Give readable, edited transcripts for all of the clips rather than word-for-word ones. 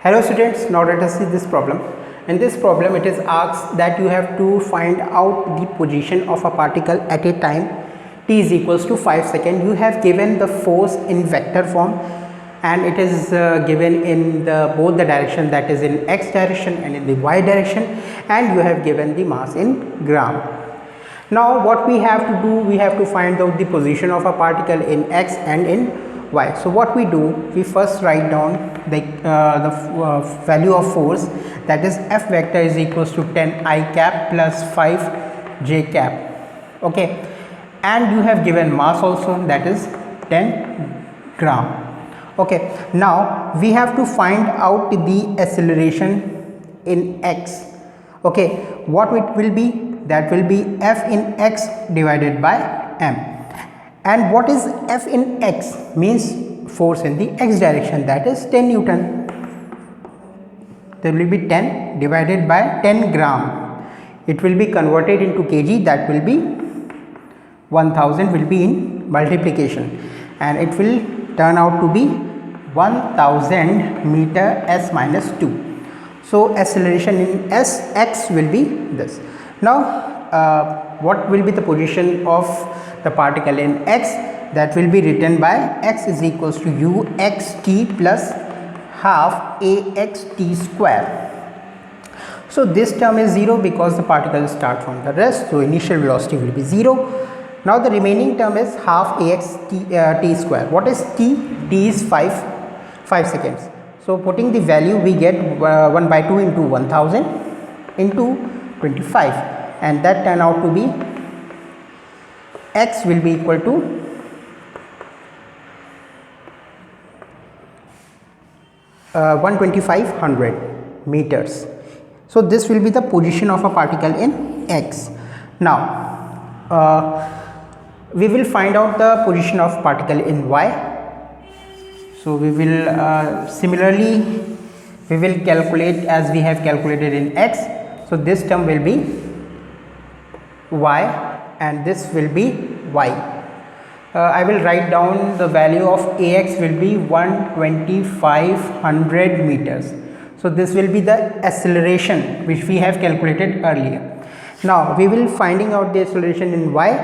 Hello students, now let us see this problem. In this problem it is asked that you have to find out the position of a particle at a time t is equals to 5 seconds. You have given the force in vector form and it is given in both the direction, that is in x direction and in the y direction, and you have given the mass in gram. Now what we have to do, we have to find out the position of a particle in x and in y. So what we do, we first write down the value of force, that is F vector is equals to 10 I cap plus 5 j cap. Okay, and you have given mass also, that is 10 gram. Okay, now we have to find out the acceleration in x. Okay, what it will be? That will be F in x divided by m. And what is F in x? Means force in the x direction, that is 10 Newton. There will be 10 divided by 10 gram. It will be converted into kg, that will be 1000 will be in multiplication, and it will turn out to be 1000 meter s minus 2. So acceleration in x will be this. Now what will be the position of the particle in x? That will be written by x is equals to u x t plus half a x t square. So this term is 0 because the particles start from the rest, so initial velocity will be 0. Now the remaining term is half a x t square. What is t? T is 5 seconds. So putting the value, we get 1 by 2 into 1000 into 25, and that turn out to be x will be equal to 12500 meters. So this will be the position of a particle in x. Now we will find out the position of particle in y. So we will similarly we will calculate as we have calculated in x. So this term will be y and this will be y. I will write down the value of ax will be 12500 meters. So this will be the acceleration which we have calculated earlier. Now we will finding out the acceleration in y.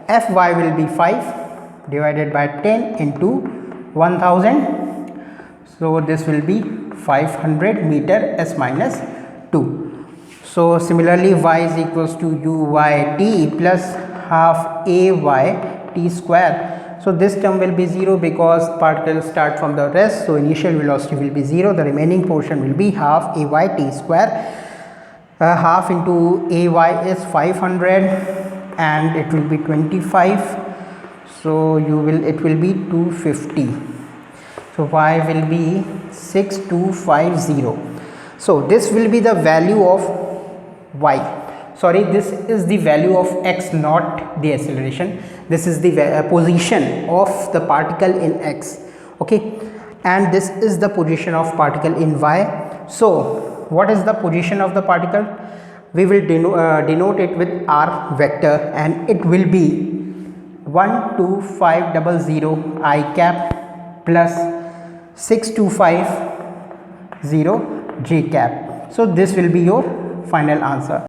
Fy will be 5 divided by 10 into 1000. So this will be 500 meter s minus 2. So similarly y is equals to uy t plus half ay t square. So this term will be 0 because particles start from the rest, so initial velocity will be 0. The remaining portion will be half ay t square. Half into ay is 500 and it will be 25. So it will be 250. So y will be 6250. So this will be the value of y. Sorry, this is the value of x, not the acceleration. This is the position of the particle in x. Okay, and this is the position of particle in y. So what is the position of the particle? We will denote it with r vector, and it will be 12500 I cap plus 6250 j cap. So this will be your final answer.